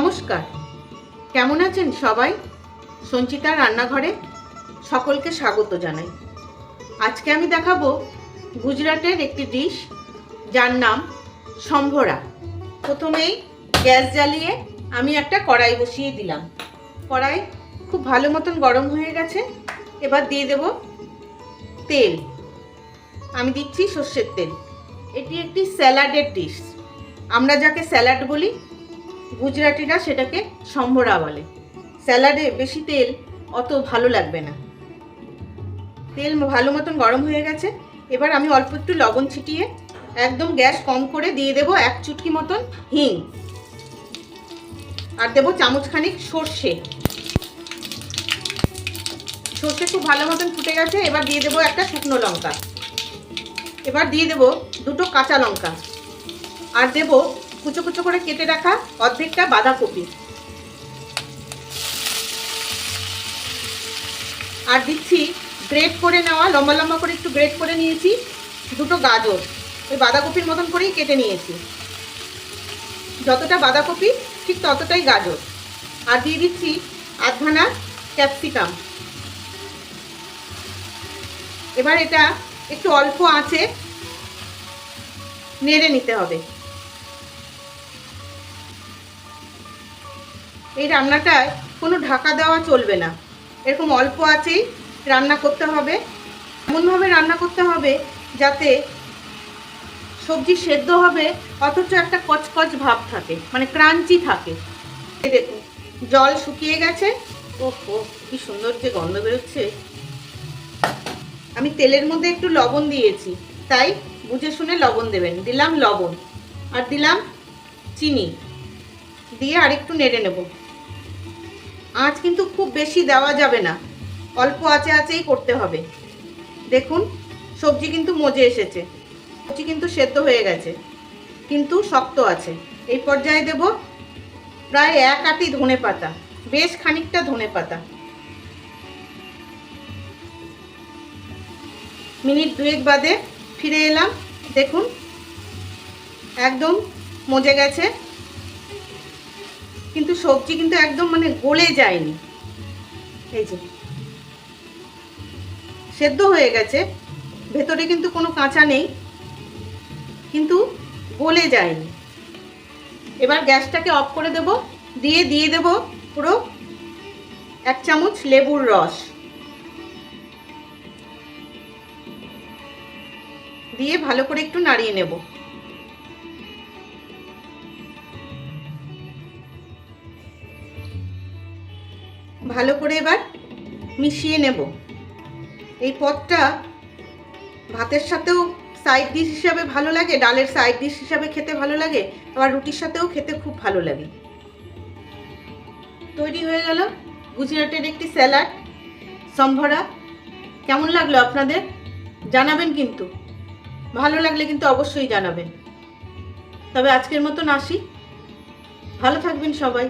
নমস্কার, কেমন আছেন সবাই? সঞ্চিতা রান্নাঘরে সকলকে স্বাগত জানাই। আজকে আমি দেখাবো গুজরাটের একটি ডিশ, যার নাম সম্ভরা। প্রথমেই গ্যাস জ্বালিয়ে আমি একটা কড়াই বসিয়ে দিলাম। কড়াই খুব ভালো মতন গরম হয়ে গেছে। এবার দিয়ে দেব তেল। আমি দিচ্ছি সর্ষের তেল। এটি একটি স্যালাডের ডিশ। আমরা যাকে স্যালাড বলি, গুজরাটিরা সেটাকে সম্ভরা বলে। স্যালাডে বেশি তেল অত ভালো লাগবে না। তেল ভালো মতন গরম হয়ে গেছে। এবার আমি অল্প একটু লবণ ছিটিয়ে একদম গ্যাস কম করে দিয়ে দেব এক চুটকি মতন হিং, আর দেবো চামচখানিক সর্ষে। সর্ষে খুব ভালো মতন ফুটে গেছে। এবার দিয়ে দেবো একটা শুকনো লঙ্কা। এবার দিয়ে দেবো দুটো কাঁচা লঙ্কা, আর দেবো কুচো কুচো করে কেটে রাখা অর্ধেকটা বাঁধাকপি, আর দিচ্ছি গ্রেট করে নেওয়া, লম্বা লম্বা করে একটু গ্রেট করে নিয়েছি দুটো গাজর। ওই বাঁধাকপির মতন করেই কেটে নিয়েছি। যতটা বাঁধাকপি ঠিক ততটাই গাজর। আর দিয়ে দিচ্ছি আধখানা ক্যাপসিকাম। এবার এটা একটু অল্প আঁচে নেড়ে নিতে হবে। এই রান্নাটায় কোনো ঢাকা দেওয়া চলবে না, এরকম অল্প আঁচেই রান্না করতে হবে। এমনভাবে রান্না করতে হবে যাতে সবজি সেদ্ধ হবে অথচ একটা কচকচ ভাব থাকে, মানে ক্রাঞ্চি থাকে। দেখুন জল শুকিয়ে গেছে। ওহো, কি সুন্দর যে গন্ধ বেরোচ্ছে। আমি তেলের মধ্যে একটু লবণ দিয়েছি, তাই বুঝে শুনে লবণ দেবেন। দিলাম লবণ, আর দিলাম চিনি, দিয়ে আরেকটু নেড়ে নেব। আঁচ কিন্তু খুব বেশি দেওয়া যাবে না, অল্প আঁচে আঁচেই করতে হবে। দেখুন সবজি কিন্তু মজে এসেছে, সবজি কিন্তু সেদ্ধ হয়ে গেছে, কিন্তু শক্ত আছে। এই পর্যায়ে দেব প্রায় এক আঁটি ধনে পাতা, বেশ খানিকটা ধনে পাতা। মিনিট দুয়েক বাদে ফিরে এলাম। দেখুন একদম মজে গেছে, কিন্তু সবজি কিন্তু একদম মানে গলে যায়নি। এই যে সেদ্ধ হয়ে গেছে, ভেতরে কিন্তু কোনো কাঁচা নেই, কিন্তু গলে যায়নি। এবার গ্যাসটাকে অফ করে দেব। দিয়ে দেব পুরো এক চামচ লেবুর রস, দিয়ে ভালো করে একটু নাড়িয়ে নেব। ভালো করে এবার মিশিয়ে নেব। এই পদটা ভাতের সাথেও সাইড ডিশ হিসাবে ভালো লাগে, ডালের সাইড ডিশ হিসাবে খেতে ভালো লাগে, আবার রুটির সাথেও খেতে খুব ভালো লাগে। তৈরি হয়ে গেল গুজরাটের একটি স্যালাড, সম্ভরা। কেমন লাগলো আপনাদের জানাবেন, কিন্তু ভালো লাগলে কিন্তু অবশ্যই জানাবেন। তবে আজকের মতন আসি, ভালো থাকবেন সবাই।